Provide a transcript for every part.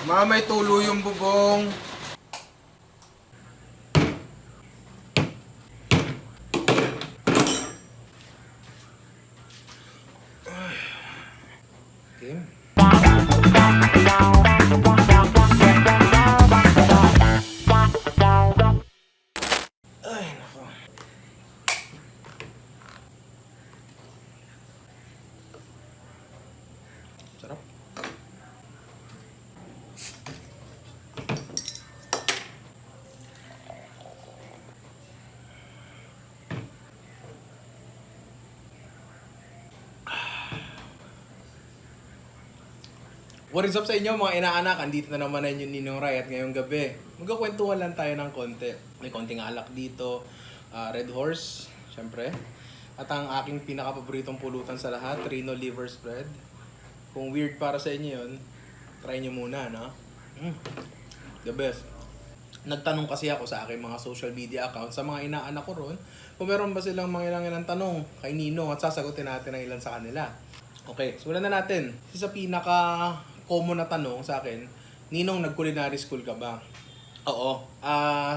May tulo yung bubong. Okay. Ay, nako. Sarap. What is up sa inyo mga inaanak? Andito na naman na yung Ninong Ray at ngayong gabi magkakwentuhan lang tayo ng konti. May konting alak dito, Red Horse, syempre. At ang aking pinaka-paboritong pulutan sa lahat, Reno Liver Spread. Kung weird para sa inyo yun, try nyo muna, no? The best. Nagtanong kasi ako sa aking mga social media accounts sa mga inaanak ko ron kung meron ba silang mga ilang tanong kay Ninong at sasagutin natin ang ilan sa kanila. Okay, simulan na natin. Isa sa pinaka-common na tanong sa akin, Ninong, nag-culinary school ka ba? Oo.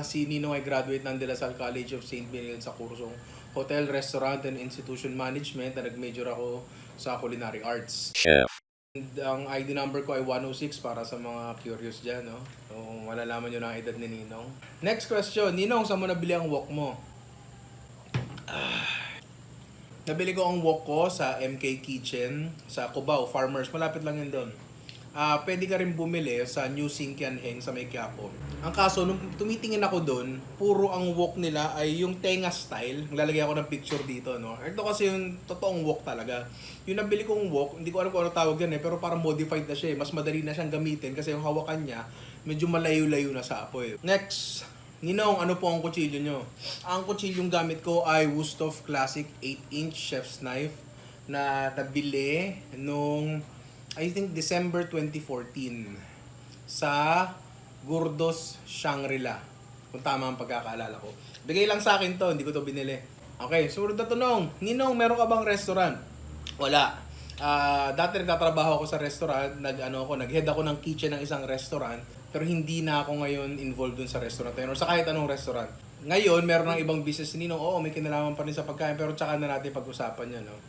Si Ninong ay graduate ng De La Salle College of St. Benilde sa kursong Hotel, Restaurant and Institution Management na nag-major ako sa Culinary Arts. Chef. And ang ID number ko ay 106 para sa mga curious dyan, no? So, malalaman nyo na ang edad ni Ninong. Next question, Ninong, saan mo nabili ang wok mo? Nabili ko ang wok ko sa MK Kitchen sa Cubao, Farmers. Malapit lang yun doon. Pwede ka rin bumili sa New Sinkian Heng sa May Quiapo. Ang kaso, nung tumitingin ako doon, puro ang wok nila ay yung tenga style. Maglalagay ako ng picture dito, no? Ito kasi yung totoong wok talaga. Yung nabili kong wok, hindi ko alam kung ano tawag yan pero parang modified na siya eh. Mas madali na siyang gamitin kasi yung hawakan niya, medyo malayo-layo na sa apoy. Next, Ninong, ano po ang kutsilyo nyo? Ang kutsilyong gamit ko ay Wusthof Classic 8-inch chef's knife na nabili nung I think December 2014 sa Gurdos Shangri-La. Kung tama ang pagkakaalala ko. Bigay lang sa akin to, hindi ko to binili. Okay, sumunod na tanong. Ninong, meron ka bang restaurant? Wala. Dati nagtatrabaho ako sa restaurant, nag-head ako ng kitchen ng isang restaurant, pero hindi na ako ngayon involved dun sa restaurant or sa kahit anong restaurant. Ngayon, meron ng ibang business ni Ninong. Oo, may kinalaman pa rin sa pagkain, pero tsaka na natin pag-usapan yan, no?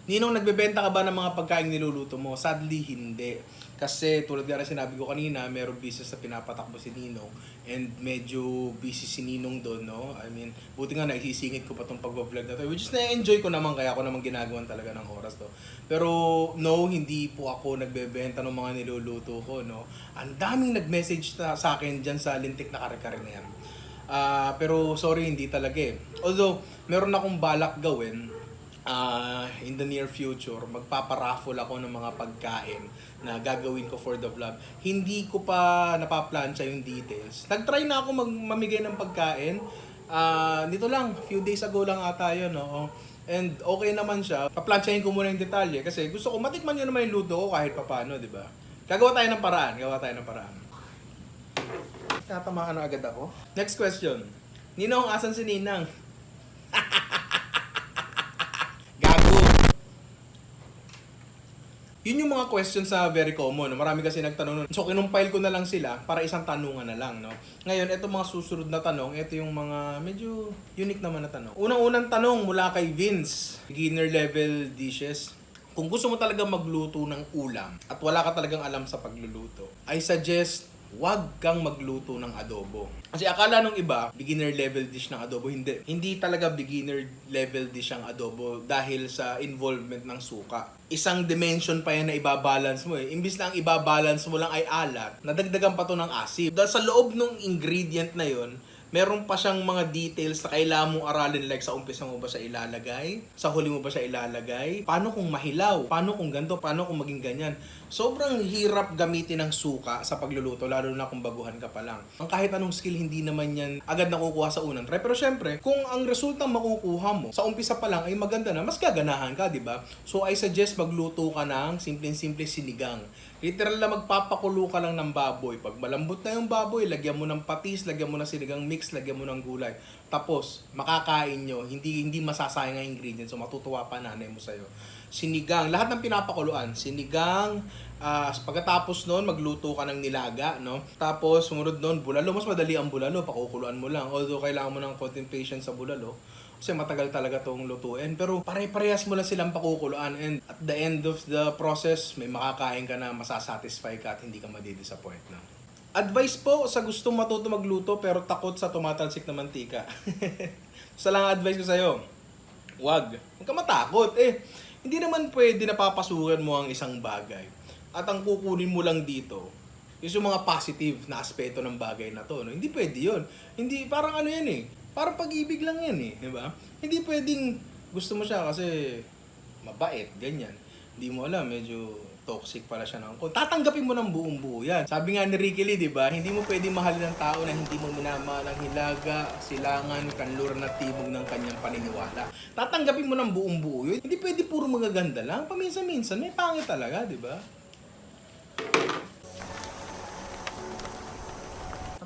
Ninong, nagbebenta ka ba ng mga pagkain niluluto mo? Sadly, hindi. Kasi tulad nga na sinabi ko kanina, merong business na pinapatakbo si Ninong and medyo busy si Ninong doon, no? I mean, buti nga naisisingit ko pa tong pag-vlog na to, which is na-enjoy ko naman kaya ako naman ginagawan talaga ng oras to. Pero no, hindi po ako nagbebenta ng mga niluluto ko, no? Ang daming nag-message sa akin dyan sa lintik na kare-kare na yan. Pero sorry, hindi talaga eh. Although, meron akong balak gawin in the near future, magpaparaffle ako ng mga pagkain na gagawin ko for the vlog. Hindi ko pa napaplansya yung details. Nag-try na ako mamigay ng pagkain. Dito lang, few days ago lang ata yun, no? And okay naman siya. Paplansyahin ko muna yung detalye kasi gusto ko matikman nyo naman yung luto ko kahit papano, di ba? Gagawa tayo ng paraan. Tatamaan na agad ako. Next question. Ninong, asan si Ninang? Yun yung mga questions na very common. Marami kasi nagtanong nun. So, kinumpile ko na lang sila para isang tanungan na lang, no? Ngayon, ito mga susunod na tanong, ito yung mga medyo unique naman na tanong. Unang-unang tanong mula kay Vince, beginner level dishes. Kung gusto mo talaga magluto ng ulam at wala ka talagang alam sa pagluluto, I suggest wag kang magluto ng adobo. Kasi akala nung iba, beginner level dish ng adobo, hindi. Hindi talaga beginner level dish ang adobo dahil sa involvement ng suka. Isang dimension pa yan na ibabalance mo eh. Imbis na ang ibabalance mo lang ay alat, nadagdagan pa to ng asin. Dahil sa loob ng ingredient na yon, meron pa siyang mga details na kailangan mong aralin, like sa umpisa mo ba siya ilalagay, sa huli mo ba siya ilalagay, paano kung mahilaw, paano kung ganito, paano kung maging ganyan. Sobrang hirap gamitin ng suka sa pagluluto, lalo na kung baguhan ka pa lang. Ang kahit anong skill, hindi naman yan agad nakukuha sa unang try. Pero syempre, kung ang resultang makukuha mo sa umpisa pa lang ay maganda na, mas gaganahan ka, di ba? So I suggest magluto ka ng simple-simple sinigang. Literal na magpapakulo ka lang ng baboy. Pag malambot na yung baboy, lagyan mo ng patis, lagyan mo ng sinigang mix, lagyan mo ng gulay. Tapos, makakain nyo, hindi masasayang ang ingredients. So, matutuwa pa nanay mo sa'yo. Sinigang, lahat ng pinapakuluan. Sinigang, pagkatapos nun, magluto ka ng nilaga, no? Tapos, sumunod nun, bulalo. Mas madali ang bulalo, pakukuluan mo lang. Although, kailangan mo ng konting patience sa bulalo. Kasi matagal talaga itong lutuin. Pero pare-parehas mo lang silang pakukuluan. And at the end of the process, may makakain ka na masasatisfy ka at hindi ka madidisappoint na. Advice po sa gustong matuto magluto pero takot sa tumatalsik na mantika. Sa lang advice ko sa'yo, huwag ka matakot. Hindi naman pwede na papasukan mo ang isang bagay. At ang kukunin mo lang dito, is yung mga positive na aspeto ng bagay na to. No? Hindi pwede yun. Hindi, parang ano yan parang pag-ibig lang yan di ba? Hindi pwedeng gusto mo siya kasi mabait, ganyan. Hindi mo alam, medyo toxic pala siya ng tatanggapin mo ng buong buo yan. Sabi nga ni Ricky Lee, di ba? Hindi mo pwedeng mahalin ng tao na hindi mo minamahal ang hilaga, silangan, kanlur na tibog ng kanyang paniniwala. Tatanggapin mo ng buong buo yun. Hindi pwede puro magaganda lang. Paminsan-minsan, may pangit talaga, di ba?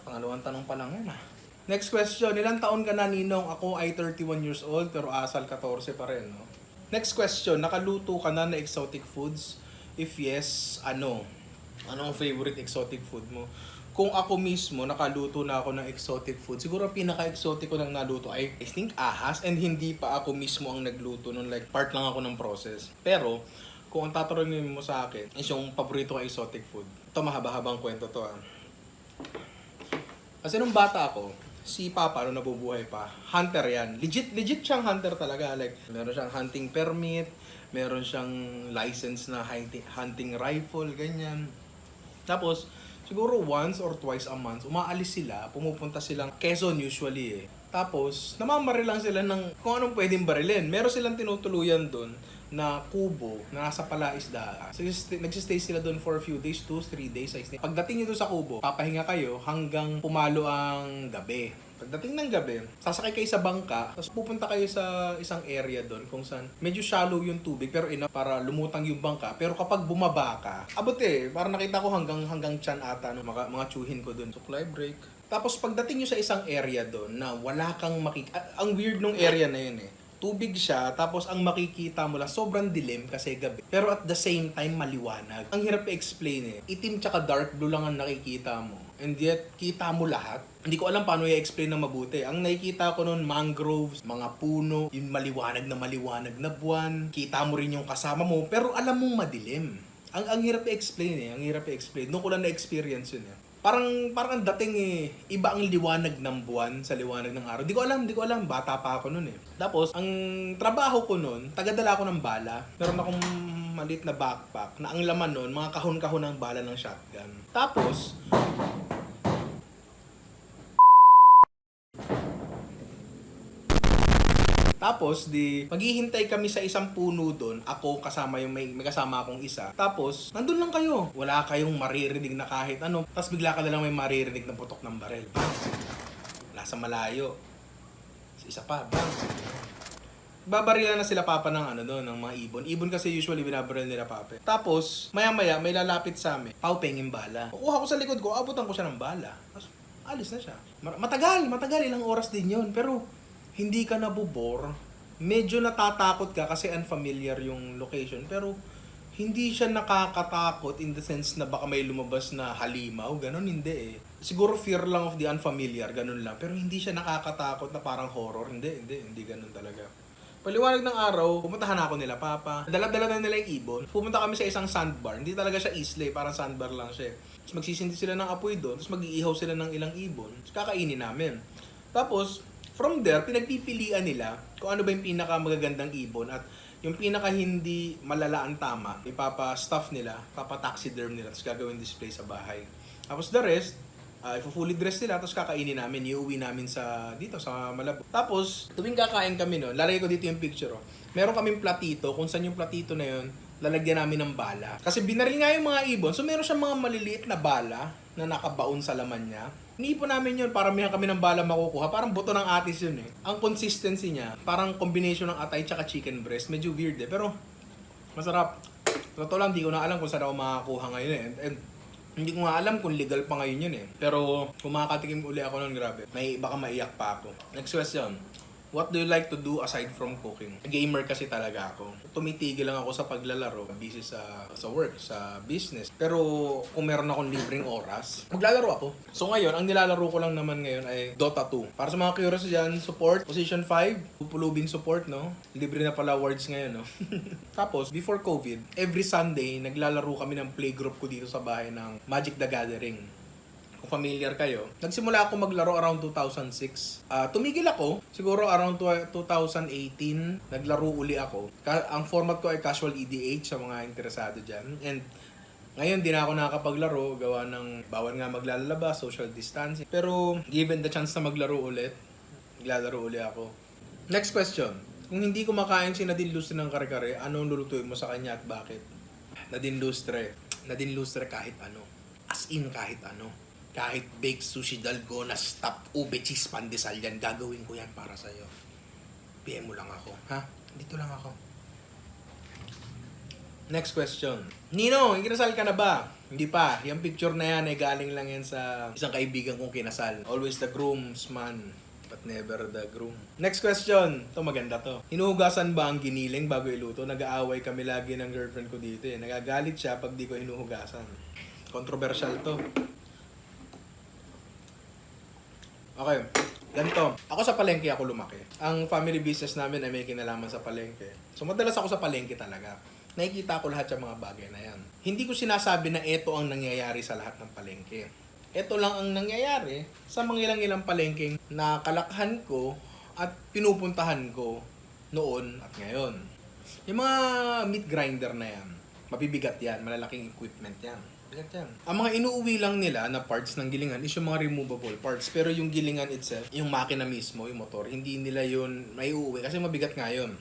Pangalawang tanong pa lang yan Next question, ilang taon ka na Ninong? Ako ay 31 years old pero asal 14 pa rin. No? Next question, nakaluto ka na exotic foods? If yes, ano? Ano ang favorite exotic food mo? Kung ako mismo, nakaluto na ako ng exotic food, siguro pinaka-exotic ko nang naluto ay I think ahas and hindi pa ako mismo ang nagluto nun. Like, part lang ako ng process. Pero, kung ang tatanungin mo sa akin is yung paborito kong exotic food. Ito mahaba-habang kwento to Kasi nung bata ako, si Papa, nung nabubuhay pa, hunter yan. Legit siyang hunter talaga. Like, meron siyang hunting permit, meron siyang license na hunting rifle, ganyan. Tapos, siguro once or twice a month, umaalis sila, pumupunta silang Quezon usually Tapos, namamari lang sila ng kung anong pwedeng barilin. Meron silang tinutuluyan doon na kubo na nasa palaisdaan. So, nagsistay sila doon for a few days, 2-3 days. Pagdating nyo doon sa kubo, papahinga kayo hanggang pumalo ang gabi. Pagdating ng gabi, sasakay kayo sa bangka, tapos pupunta kayo sa isang area doon kung saan medyo shallow yung tubig pero enough para lumutang yung bangka. Pero kapag bumaba ka, abot parang nakita ko hanggang tiyan ata no, mga tsuhin ko doon. Supply break. Tapos pagdating nyo sa isang area doon na wala kang ang weird nung area na yun Tubig siya, tapos ang makikita mo lang, sobrang dilim kasi gabi. Pero at the same time, maliwanag. Ang hirap i-explain Itim tsaka dark blue lang ang nakikita mo. And yet, kita mo lahat. Hindi ko alam paano i-explain na mabuti. Ang nakikita ko noon, mangroves, mga puno, yung maliwanag na buwan. Kita mo rin yung kasama mo, pero alam mong madilim. Ang hirap i-explain Ang hirap i-explain. Noong ko lang na-experience yun Parang ang dating iba ang liwanag ng buwan sa liwanag ng araw. Di ko alam. Bata pa ako noon Tapos, ang trabaho ko noon, tagadala ako ng bala. Meron akong maliit na backpack na ang laman noon, mga kahon-kahon ng bala ng shotgun. Tapos, maghihintay kami sa isang puno doon. Ako kasama yung may kasama akong isa. Tapos, nandun lang kayo. Wala kayong maririnig na kahit ano. Tapos bigla ka na lang may maririnig na putok ng barel. Nasa malayo. Isa pa, bang. Babarilan na sila Papa ng ng mga ibon. Ibon kasi usually binabaril nila Papa. Tapos, maya-maya may lalapit sa amin. Pau, pengin bala. Kukuha ko sa likod ko, abutan ko siya ng bala. Tapos, alis na siya. Matagal, ilang oras din yun. Pero, hindi ka nabubore, medyo natatakot ka kasi unfamiliar yung location. Pero, hindi siya nakakatakot in the sense na baka may lumabas na halimaw, ganun, hindi Siguro fear lang of the unfamiliar, ganun lang. Pero hindi siya nakakatakot na parang horror, hindi ganun talaga. Paliwanag ng araw, pumuntahan ako nila Papa. Dala-dala na nila yung ibon. Pumunta kami sa isang sandbar. Hindi talaga siya isle, parang sandbar lang siya. Tapos magsisindi sila ng apoy doon, tapos mag-iihaw sila ng ilang ibon. Tapos kakainin namin. Tapos, from there, pinagpipilian nila kung ano ba yung pinaka magagandang ibon at yung pinaka hindi malala ang tama, ipapa-stuff nila, ipapa-taxiderm nila, tapos gagawin display sa bahay. Tapos the rest, fully dress nila, tapos kakainin namin, iuwi namin dito sa Malabo. Tapos, tuwing kakain kami noon, lalagay ko dito yung picture. Meron kaming platito, kung saan yung platito na yun, lalagyan namin ng bala. Kasi binaril nga yung mga ibon, so meron siyang mga maliliit na bala na nakabaon sa laman niya. Iniipon namin yun, paramihan kami ng bala makukuha. Parang buto ng atis yun Ang consistency niya, parang combination ng atay tsaka chicken breast. Medyo weird pero masarap. Totoo lang, di ko na alam kung saan ako makakakuha ngayon eh. And hindi ko nga alam kung legal pa ngayon yun eh. Pero kung makakatikim uli ako nun, grabe. Baka maiyak pa ako. Next question. What do you like to do aside from cooking? Gamer kasi talaga ako. Tumitigil lang ako sa paglalaro. Busy sa work, sa business. Pero kung meron akong libreng oras, maglalaro ako. So ngayon, ang nilalaro ko lang naman ngayon ay Dota 2. Para sa mga curious dyan, support, Position 5, pupulubing support, no? Libre na pala awards ngayon, no? Tapos, before COVID, every Sunday, naglalaro kami ng playgroup ko dito sa bahay ng Magic the Gathering. Kung familiar kayo, nagsimula ako maglaro around 2006. Tumigil ako, siguro around 2018, naglaro uli ako. Ang format ko ay casual EDH sa mga interesado dyan. And ngayon, di na ako nakakapaglaro, gawa ng bawal nga maglalabas, social distancing. Pero given the chance na maglaro ulit, maglalaro uli ako. Next question. Kung hindi kumakain si Nadine Lustre ng kare-kare, anong lulutuin mo sa kanya at bakit? Nadine Lustre kahit ano. As in kahit ano. Kahit baked sushi dalgona, stuffed ube, cheese pandesal yan, gagawin ko yan para sa'yo. PM mo lang ako, ha? Dito lang ako. Next question. Nino, kinasal ka na ba? Hindi pa. Yung picture na yan ay galing lang yan sa isang kaibigan kong kinasal. Always the groomsman, but never the groom. Next question. Ito maganda to. Hinuhugasan ba ang giniling bago iluto? Nag-aaway kami lagi ng girlfriend ko dito eh. Nagagalit siya pag di ko hinuhugasan. Controversial to. Okay, ganito. Ako sa palengke ako lumaki. Ang family business namin ay may kinalaman sa palengke. So madalas ako sa palengke talaga. Nakikita ko lahat yung mga bagay na yan. Hindi ko sinasabi na ito ang nangyayari sa lahat ng palengke. Ito lang ang nangyayari sa mga ilang palengkeng na kalakhan ko at pinupuntahan ko noon at ngayon. Yung mga meat grinder na yan, mabibigat yan, malalaking equipment yan. Ang mga inuuwi lang nila na parts ng gilingan is yung mga removable parts. Pero yung gilingan itself, yung makina mismo, yung motor, hindi nila yun may uuwi kasi mabigat nga yun.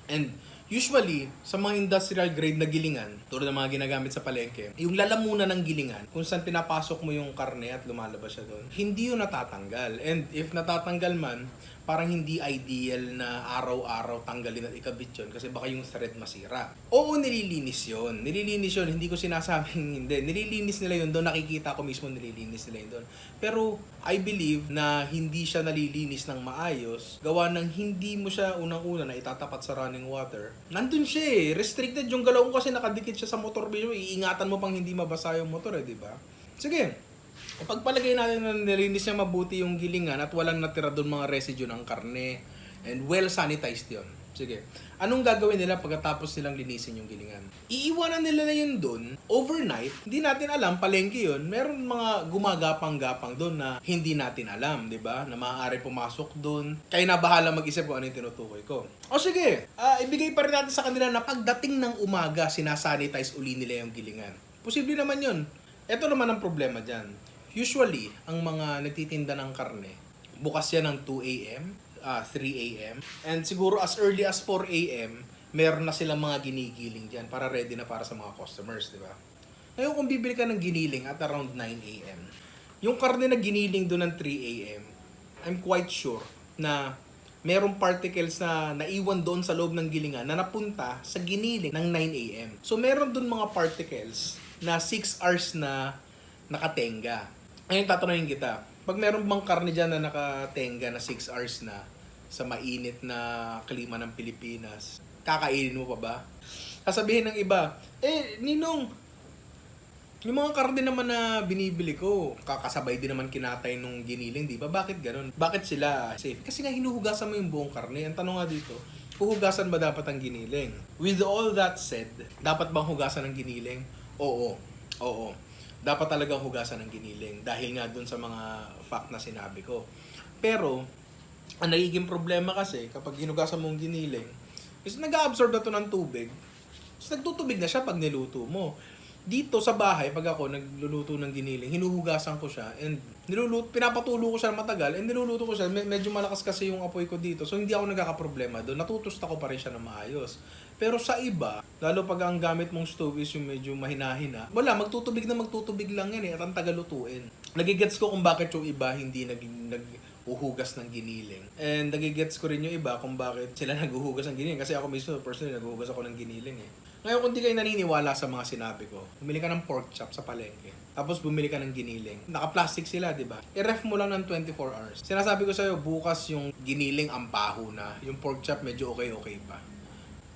And usually, sa mga industrial grade na gilingan, tulad ng mga ginagamit sa palengke, yung lalamunan ng gilingan, kung saan pinapasok mo yung karne at lumalabas siya doon, hindi yun natatanggal. And if natatanggal man, parang hindi ideal na araw-araw tanggalin at ikabit yun kasi baka yung thread masira. Oo, nililinis yun. Nililinis yun. Hindi ko sinasabing hindi. Nililinis nila yun doon. Nakikita ko mismo nililinis nila yun doon. Pero I believe na hindi siya nalilinis ng maayos. Gawa ng hindi mo siya unang-una na itatapat sa running water. Nandun siya eh. Restricted yung galaw ko kasi nakadikit siya sa motor. Iingatan mo pang hindi mabasa yung motor eh, di ba? Sige. Pagpalagay natin na nilinis niya mabuti yung gilingan at walang natira doon mga residue ng karne and well sanitized yun. Sige. Anong gagawin nila pagkatapos nilang linisin yung gilingan? Iiwanan nila na yun doon overnight. Hindi natin alam, palengke yun. Meron mga gumagapang-gapang doon na hindi natin alam, di ba? Na maaari pumasok doon. Kaya na bahala mag-isip kung ano yung tinutukoy ko. O sige, ibigay pa rin natin sa kanila na pagdating ng umaga, sinasanitize uli nila yung gilingan. Posible naman yun. Ito naman ang problema dyan. Usually, ang mga nagtitinda ng karne, bukas yan ng 2 a.m., 3 a.m. And siguro as early as 4 a.m., meron na silang mga ginigiling dyan para ready na para sa mga customers, di ba? Ngayon kung bibili ka ng giniling at around 9 a.m., yung karne na giniling doon ng 3 a.m., I'm quite sure na merong particles na naiwan doon sa loob ng gilingan na napunta sa giniling ng 9 a.m. So meron doon mga particles na 6 hours na nakatenga. Ngayon tatanungin kita, pag meron bang karne dyan na nakatenga na 6 hours na sa mainit na klima ng Pilipinas, kakainin mo pa ba? Sasabihin ng iba, Ninong, yung mga karne naman na binibili ko, kakasabay din naman kinatay nung giniling, di ba? Bakit ganun? Bakit sila safe? Kasi nga hinuhugasan mo yung buong karne. Ang tanong nga dito, huhugasan ba dapat ang giniling? With all that said, dapat bang hugasan ang giniling? Oo. Dapat talagang hugasan ng giniling dahil nga dun sa mga fact na sinabi ko. Pero, ang nagiging problema kasi kapag hinugasan mo ang giniling, is nag-absorb na to ng tubig. Tapos nagtutubig na siya pag niluto mo. Dito sa bahay, pag ako nagluluto ng giniling, hinuhugasan ko siya and pinapatulo ko siya matagal and niluluto ko siya. Medyo malakas kasi yung apoy ko dito. So hindi ako nagkakaproblema doon. Natutusta ko pa rin siya na maayos. Pero sa iba, lalo pag ang gamit mong stove is yung medyo mahina-hina, wala, magtutubig lang yan eh at ang tagal lutuin. Nagigets ko kung bakit yung iba hindi nag-uhugas ng giniling. And nagigets ko rin yung iba kung bakit sila nag-uhugas ng giniling. Kasi ako mismo, personally, nag-uhugas ako ng giniling eh. Ngayon, kung di kayo naniniwala sa mga sinabi ko, bumili ka ng pork chop sa palengke. Tapos bumili ka ng giniling. Naka-plastic sila, di ba? I-ref mo lang ng 24 hours. Sinasabi ko sa'yo, bukas yung giniling ang baho na. Yung pork chop medyo okay pa.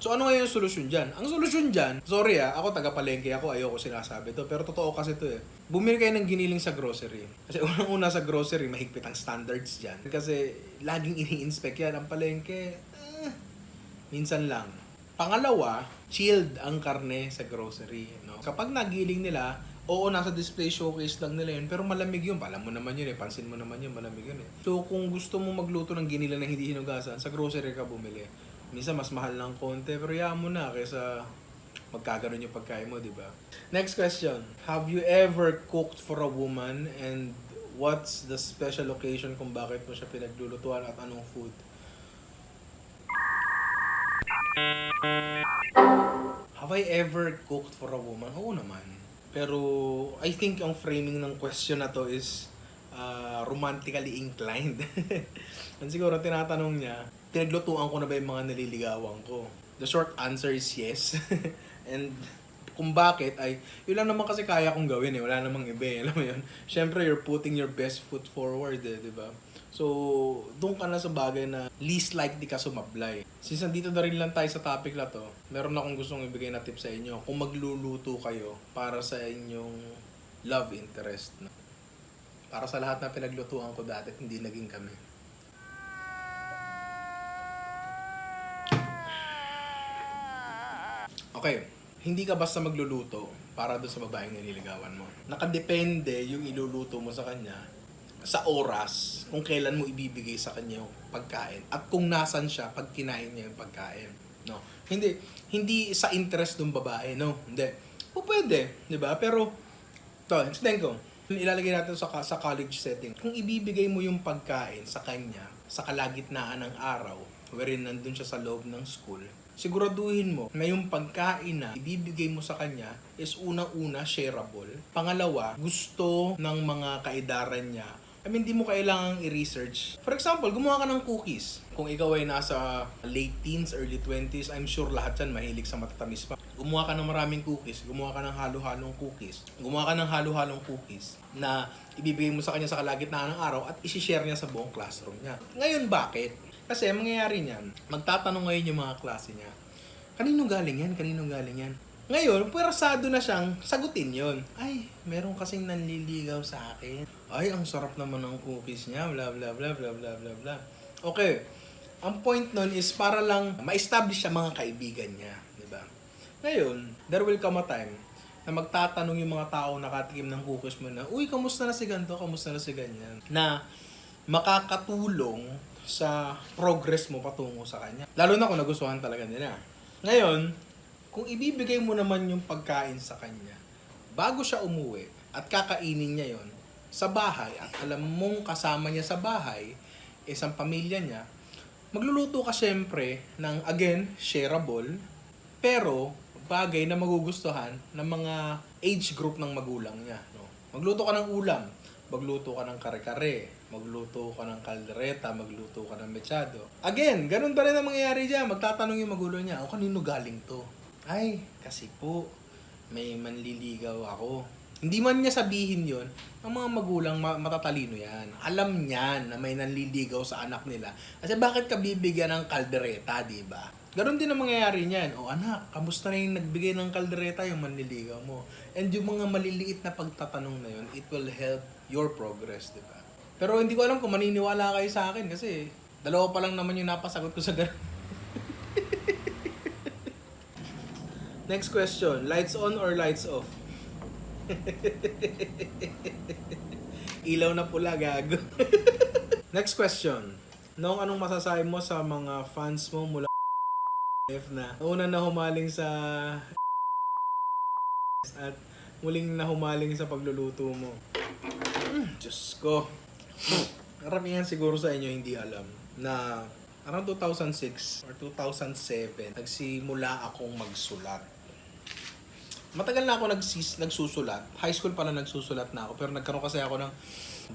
So ano ngayon yung solusyon dyan? Ang solusyon dyan, sorry ako taga-palengke ako, ayoko sinasabi to. Pero totoo kasi to Bumili kayo ng giniling sa grocery. Kasi unang-una sa grocery, mahigpit ang standards dyan. Kasi laging ini-inspect yan. Ang palengke, minsan lang. Pangalawa, chilled ang karne sa grocery. No? Kapag nagiling nila, oo, nasa display showcase lang nila yun, pero malamig yun. Alam mo naman yun pansin mo naman yun, malamig yun So kung gusto mo magluto ng giniling na hindi hinugasan, sa grocery ka bumili. Minsan mas mahal ng konti, pero yaman mo na kaysa magkaganon yung pagkain mo, di ba? Next question. Have you ever cooked for a woman and what's the special occasion kung bakit mo siya pinaglulutuan at anong food? Have I ever cooked for a woman? Oo naman. Pero I think ang framing ng question na to is romantically inclined. And siguro tinatanong niya, pinaglutuan ko na ba yung mga naliligawan ko? The short answer is yes. And kung bakit ay, yun lang naman kasi kaya kong gawin wala namang iba alam mo yun. Siyempre, you're putting your best foot forward di ba? So, doon ka na sa bagay na least likely ka sumablay. Since nandito na rin lang tayo sa topic na to, meron akong gustong ibigay na tip sa inyo. Kung magluluto kayo para sa inyong love interest. Para sa lahat na pinaglutuan ko dati, hindi naging kami. Okay, hindi ka basta magluluto para doon sa babaeng nililigawan mo. Nakadepende yung iluluto mo sa kanya sa oras kung kailan mo ibibigay sa kanya yung pagkain at kung nasan siya pag kinain niya yung pagkain. No. Hindi sa interest ng babae, no. Hindi. O pwede, 'di ba? Pero explain ko. Ilalagay natin sa college setting. Kung ibibigay mo yung pagkain sa kanya sa kalagitnaan ng araw, wherein nandun siya sa loob ng school, siguraduhin mo na yung pagkain na ibibigay mo sa kanya is unang-una shareable. Pangalawa, gusto ng mga kaedaran niya. Hindi mo kailangang i-research. For example, gumawa ka ng cookies. Kung ikaw ay nasa late teens, early 20s, I'm sure lahat yan mahilig sa matatamis pa. Gumawa ka ng maraming cookies. Gumawa ka ng halo-halong cookies. Gumawa ka ng halo-halong cookies na ibibigay mo sa kanya sa kalagitnaan ng araw at isi-share niya sa buong classroom niya. Ngayon, bakit? Kasi ang mangyayari niyan, magtatanong ngayon yung mga klase niya, kanino galing yan? Kanino galing yan? Ngayon, pwerasado na siyang sagutin yon. Ay, meron kasing nanliligaw sa akin. Ay, ang sarap naman ng cookies niya. Bla bla bla bla bla bla bla. Okay. Ang point nun is para lang ma-establish siya mga kaibigan niya. Diba? Ngayon, there will come a time na magtatanong yung mga tao nakatikim ng cookies mo na, uy, kamusta na si ganito? Kamusta na si ganyan? Na makakatulong sa progress mo patungo sa kanya. Lalo na kung nagustuhan talaga nila. Ngayon, kung ibibigay mo naman yung pagkain sa kanya, bago siya umuwi at kakainin niya yon sa bahay at alam mong kasama niya sa bahay, isang pamilya niya, magluluto ka syempre ng, again, shareable, pero bagay na magugustuhan ng mga age group ng magulang niya. No? Magluto ka ng ulam, magluto ka ng kare-kare, magluto ka ng kaldereta, magluto ka ng mechado. Again, ganun pa rin ang mangyayari dyan. Magtatanong yung magulang niya, o kanino galing to? Ay, kasi po, may manliligaw ako. Hindi man niya sabihin yon, ang mga magulang matatalino yan. Alam niyan na may nanliligaw sa anak nila. Kasi bakit ka bibigyan ng kaldereta, di ba? Ganon din ang mangyayari niyan. O anak, kamusta na yung nagbigay ng kaldereta yung manliligaw mo? And yung mga maliliit na pagtatanong na yun, it will help your progress, di ba? Pero hindi ko alam kung maniniwala kayo sa akin kasi dalawa pa lang naman yung napasagot ko sa ganon. Next question, lights on or lights off? Ilaw na pula, gago. Next question, noong anong masasabi mo sa mga fans mo mula F na una na humaling sa at muling na humaling sa pagluluto mo? Diyos ko. Karamihan siguro sa inyo hindi alam na around 2006 or 2007, nagsimula akong magsulat. Matagal na ako nagsusulat. High school pa lang nagsusulat na ako. Pero nagkaroon kasi ako ng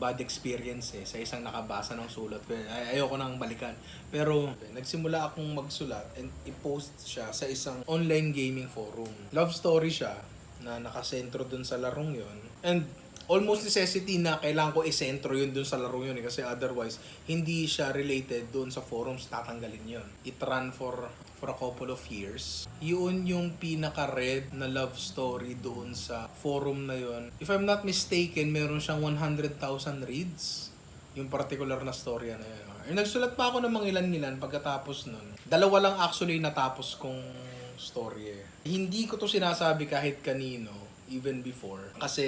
bad experience sa isang nakabasa ng sulat ko. Ayoko nang balikan. Pero nagsimula akong magsulat and i-post siya sa isang online gaming forum. Love story siya na nakasentro dun sa larong yon. And almost necessity na kailangan ko isentro yun dun sa laro yun kasi otherwise hindi siya related dun sa forums, tatanggalin yun. It ran for a couple of years. Yun yung pinaka-red na love story doon sa forum na yun. If I'm not mistaken, meron siyang 100,000 reads. Yung particular na story na yun. Nagsulat pa ako ng mga ilan-ilan pagkatapos nun. Dalawa lang actually natapos kong story Hindi ko to sinasabi kahit kanino, even before. Kasi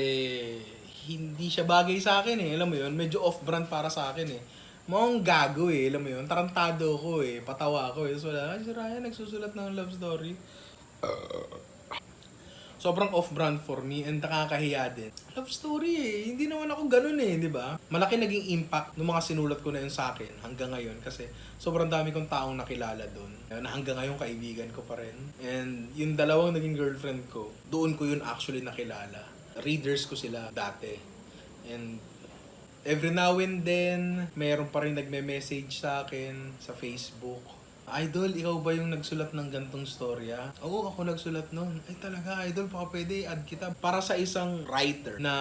hindi siya bagay sa akin Alam mo yun, medyo off-brand para sa akin Mukhang gago alam mo yun, tarantado ko patawa ako So wala, si Ryan nagsusulat ng love story. Sobrang off-brand for me and nakakahiya din. Love story hindi naman ako ganun di ba? Malaki naging impact ng mga sinulat ko na yun sa akin hanggang ngayon kasi sobrang dami kong taong nakilala doon. Na hanggang ngayon kaibigan ko pa rin. And yung dalawang naging girlfriend ko, doon ko yun actually nakilala. Readers ko sila dati. And every now and then, mayroon pa rin nagme-message sa akin sa Facebook. Idol, ikaw ba yung nagsulat ng gantong storya? Oo, ako nagsulat nun. Ay talaga, Idol, baka pwede add kita. Para sa isang writer na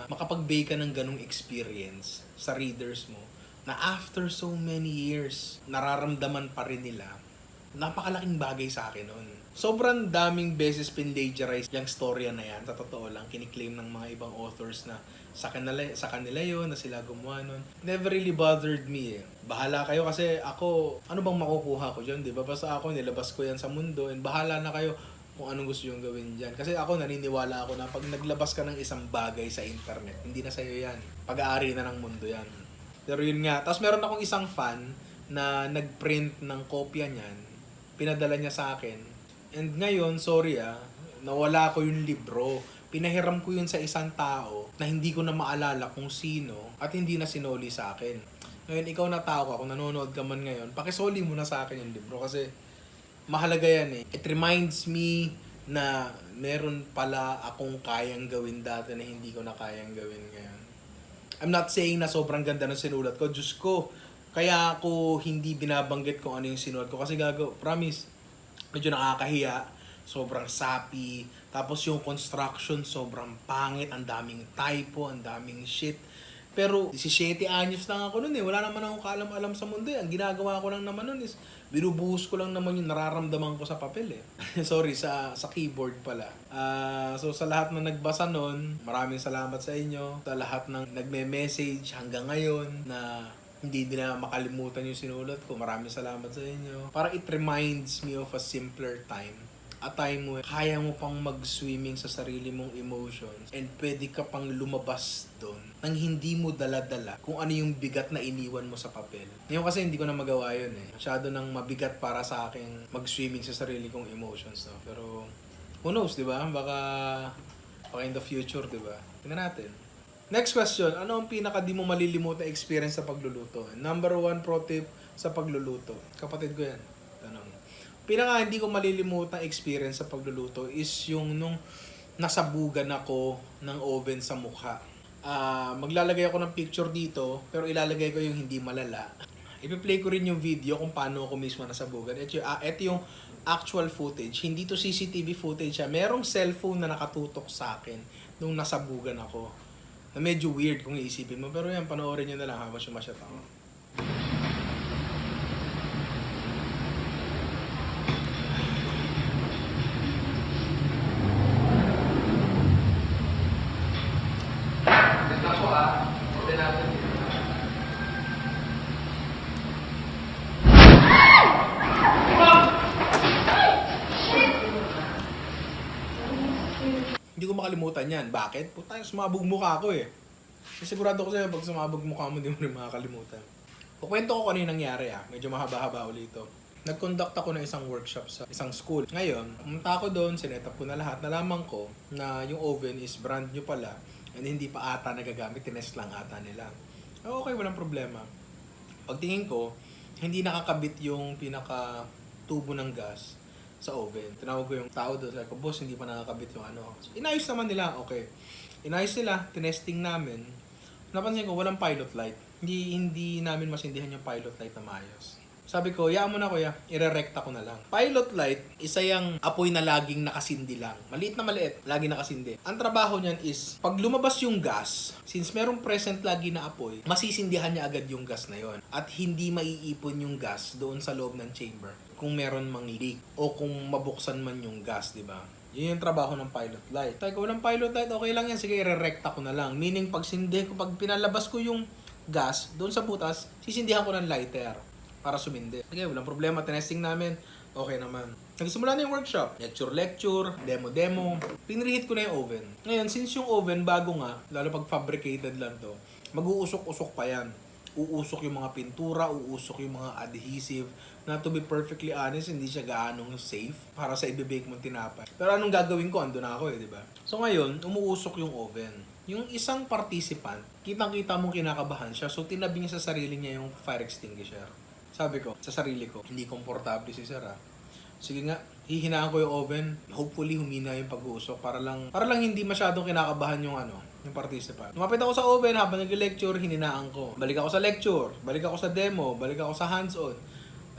makapag-bake ka ng ganong experience sa readers mo, na after so many years, nararamdaman pa rin nila, napakalaking bagay sa akin nun. Sobrang daming beses pinlagiarize yung storya na yan. Sa totoo lang, kiniklaim ng mga ibang authors na sa kanila yun, na sila gumawa nun. Never really bothered me Bahala kayo kasi ako, ano bang makukuha ko dyan, di ba? Basta ako, nilabas ko yan sa mundo and bahala na kayo kung anong gusto yung gawin dyan. Kasi ako, naniniwala ako na pag naglabas ka ng isang bagay sa internet, hindi na sa'yo yan. Pag-aari na ng mundo yan. Pero yun nga. Tapos meron akong isang fan na nagprint ng kopya niyan. Pinadala niya sa akin. And ngayon, sorry nawala ko yung libro. Pinahiram ko yun sa isang tao na hindi ko na maalala kung sino at hindi na sinoli sa akin. Ngayon, ikaw na tao ka, kung nanonood ka man ngayon, pakisoli mo na sa akin yung libro kasi mahalaga yan It reminds me na meron pala akong kayang gawin dati na hindi ko na kayang gawin ngayon. I'm not saying na sobrang ganda ng sinulat ko. Diyos ko, kaya ako hindi binabanggit kung ano yung sinulat ko kasi promise, medyo nakakahiya, sobrang sappy, tapos yung construction sobrang pangit, ang daming typo, ang daming shit. Pero 17 anyos lang ako nun wala naman akong kaalam-alam sa mundo Ang ginagawa ko lang naman nun is, binubuhos ko lang naman yung nararamdaman ko sa papel Sorry, sa keyboard pala. So sa lahat na nagbasa nun, maraming salamat sa inyo. Sa lahat ng nagme-message hanggang ngayon na hindi din na makalimutan yung sinulat ko. Maraming salamat sa inyo. Parang it reminds me of a simpler time. A time where kaya mo pang mag-swimming sa sarili mong emotions and pwede ka pang lumabas doon nang hindi mo dala-dala kung ano yung bigat na iniwan mo sa papel. Ngayon kasi hindi ko na magawa yun Masyado nang mabigat para sa akin mag-swimming sa sarili kong emotions. Pero who knows, di ba? Baka in the future, di ba? Tingnan natin. Next question, ano ang pinaka di mo malilimutan experience sa pagluluto? Number 1 pro tip sa pagluluto. Kapatid ko yan. Tanong. Pinaka hindi ko malilimutan experience sa pagluluto is yung nung nasabugan ako ng oven sa mukha. Maglalagay ako ng picture dito, pero ilalagay ko yung hindi malala. Ipi-play ko rin yung video kung paano ako mismo nasabugan. Ito yung actual footage. Hindi to CCTV footage Merong cellphone na nakatutok sa akin nung nasabugan ako. Na medyo weird kung iisipin mo. Pero yan, panoorin nyo na lang habang sumasyat ako. Ganda po Open natin. Hindi ko makalimutan yan. Bakit? Puta, sumabog mukha ko Sigurado ko sa'yo, pag sumabog mukha mo, hindi mo rin makakalimutan. Kukwento ko kung ano yung nangyari Medyo mahaba-haba ulit ito. Nag-conduct ako ng isang workshop sa isang school. Ngayon, pumunta ako doon, sinet up ko na lahat. Nalaman ko na yung oven is brand new pala and hindi pa ata nagagamit. Tinest lang ata nila. Okay, walang problema. Pagtingin ko, hindi nakakabit yung pinaka tubo ng gas sa oven. Tinawag ko yung tao doon. Sabi ko, boss, hindi pa nakakabit yung ano. So, inayos naman nila. Okay. Inayos nila. Tinesting namin. Napansin ko, walang pilot light. Hindi namin masindihan yung pilot light na maayos. Sabi ko, yaan mo na kuya, ire-recta ko na lang. Pilot light, isa yung apoy na laging nakasindi lang. Maliit na maliit, laging nakasindi. Ang trabaho niyan is, pag lumabas yung gas, since merong present lagi na apoy, masisindihan niya agad yung gas na yon. At hindi maiipon yung gas doon sa loob ng chamber kung meron mang leak o kung mabuksan man yung gas, di ba? Yun yung trabaho ng pilot light. Sabi ko, walang pilot light, okay lang yan. Sige, ire-recta ko na lang. Meaning, pag pinalabas ko yung gas doon sa butas, sisindihan ko ng lighter para sumindi. Sige, walang problema. Tinesting namin. Okay naman. Nagsimula na yung workshop. Lecture, demo. Pinreheat ko na yung oven. Ngayon, since yung oven bago nga, lalo pag fabricated lang to, mag-uusok-usok pa yan. Uusok yung mga pintura, uusok yung mga adhesive. Na to be perfectly honest, hindi siya gaanong safe para sa i-bake mong tinapay. Pero anong gagawin ko? Ando na ako di ba? So ngayon, umuusok yung oven. Yung isang participant, kitang-kita mong kinakabahan siya. So tinabi niya sa sarili niya yung fire extinguisher. Sabi ko, sa sarili ko, hindi komportable si Sir Sige nga, hihinaan ko yung oven. Hopefully humina yung pag-uusok para lang hindi masyadong kinakabahan yung yung participant. Lumapit ako sa oven habang nag-lecture, hininaan ko. Balik ako sa lecture, balik ako sa demo, balik ako sa hands-on.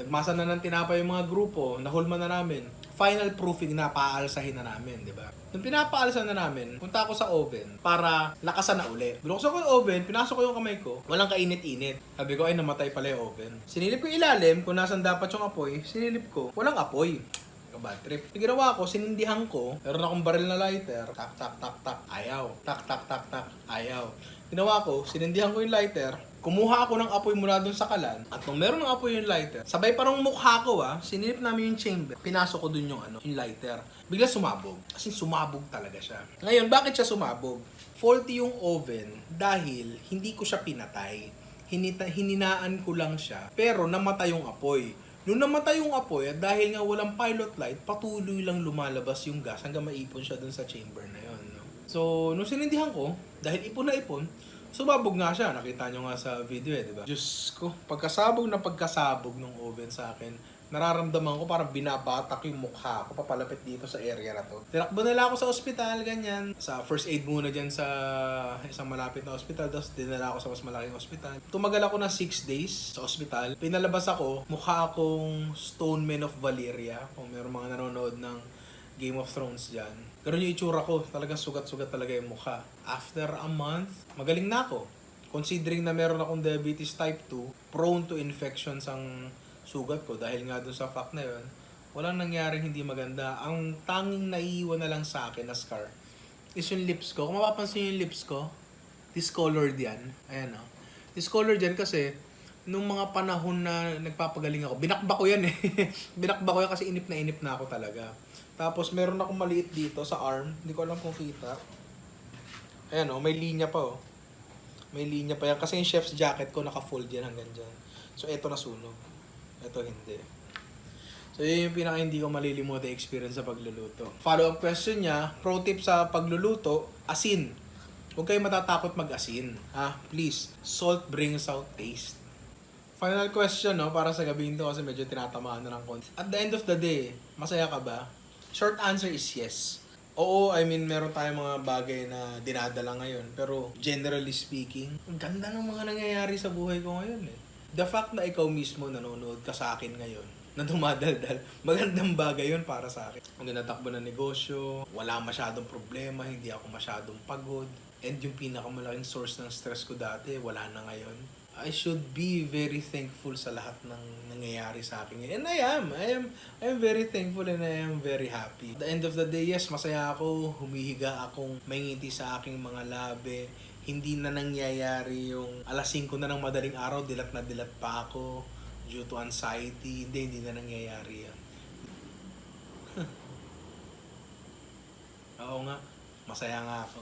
Nagmasa na ng tinapay yung mga grupo, nahulma na namin. Final proofing na paalsahin na namin, di ba? Nung pinapaalsa na namin, punta ako sa oven para lakasan na uli. Binuksan ko yung oven, pinasok ko yung kamay ko, walang kainit-init. Sabi ko, ay namatay pala yung oven. Sinilip ko yung ilalim, kung nasan dapat yung apoy, sinilip ko, walang apoy. Bad trip. Yung ginawa ko, sinindihan ko, meron akong baril na lighter, tak, tak, tak, tak, ayaw. Tak, tak, tak, tak, ayaw. Ginawa ko, sinindihan ko yung lighter, kumuha ako ng apoy mula dun sa kalan, at nung meron ng apoy yung lighter, sabay parang mukha ko sinilip namin yung chamber, pinasok ko dun yung lighter. Bigla sumabog. Kasi sumabog talaga siya. Ngayon, bakit siya sumabog? Faulty yung oven dahil hindi ko siya pinatay. Hininaan ko lang siya, pero namatay yung apoy. Nung namatay yung apoy, at dahil nga walang pilot light, patuloy lang lumalabas yung gas hanggang maipon siya dun sa chamber na yon. No? So, nung sinindihan ko, dahil ipon na ipon, sumabog nga siya. Nakita nyo nga sa video di ba? Diyos ko, pagkasabog ng oven sa akin, nararamdaman ko parang binabatak yung mukha ko papalapit dito sa area na to. Tinakbo nila ako sa ospital, ganyan. Sa first aid muna dyan sa isang malapit na ospital, tapos dinala ako sa mas malaking ospital. Tumagal ako ng 6 days sa ospital. Pinalabas ako, mukha akong Stoneman of Valeria. Kung meron mga nanonood ng Game of Thrones dyan. Ganun yung itsura ko. Talagang sugat-sugat talaga yung mukha. After a month, magaling na ako. Considering na meron akong diabetes type 2, prone to infections ang sugat ko dahil nga doon sa fact na yun, walang nangyaring hindi maganda. Ang tanging naiiwan na lang sa akin na scar is yung lips ko. Kung mapapansin yung lips ko, discolored yan. Ayan discolored yan kasi nung mga panahon na nagpapagaling ako, binakba ko yan binakba ko yan kasi inip na ako talaga. Tapos meron akong maliit dito sa arm, hindi ko alam kung kita. Ayan may linya pa May linya pa yan kasi yung chef's jacket ko naka-fold yan hanggang dyan. So eto nasunog. Ito hindi. So yun yung pinaka hindi ko malilimutan experience sa pagluluto. Follow-up question niya, pro tip sa pagluluto, asin. Huwag kayo matatakot mag-asin. Please, salt brings out taste. Final question para sa gabi nito kasi medyo tinatamaan na ng konti. At the end of the day, masaya ka ba? Short answer is yes. Oo, I mean, meron tayong mga bagay na dinadala ngayon. Pero generally speaking, ang ganda ng mga nangyayari sa buhay ko ngayon The fact na ikaw mismo nanonood ka sa akin ngayon, na dumadaldal, magandang bagay yun para sa akin. Ang natakbo ng negosyo, wala masyadong problema, hindi ako masyadong pagod. And yung pinakamalaking source ng stress ko dati, wala na ngayon. I should be very thankful sa lahat ng nangyayari sa akin ngayon. And I am very thankful and I am very happy. At the end of the day, yes, masaya ako, humihiga akong may ngiti sa aking mga labi. Hindi na nangyayari yung alas 5 na ng madaling araw, dilat na dilat pa ako due to anxiety. Hindi na nangyayari yan. Oo nga, masaya nga ako.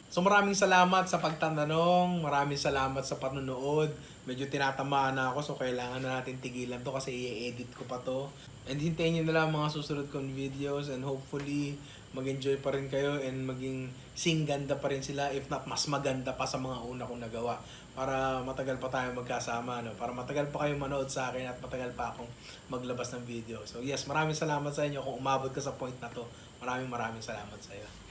So maraming salamat sa pagtatanong, maraming salamat sa panonood. Medyo tinatamaan na ako so kailangan na natin tigilan to kasi i-edit ko pa to. And hintayin nyo na lang mga susunod kong videos and hopefully mag-enjoy pa rin kayo and maging singganda pa rin sila if not mas maganda pa sa mga una kong nagawa. para matagal pa tayo magkasama, no? Para matagal pa kayo manood sa akin at matagal pa akong maglabas ng video. So yes, maraming salamat sa inyo kung umabot ka sa point na to. Maraming salamat sa iyo.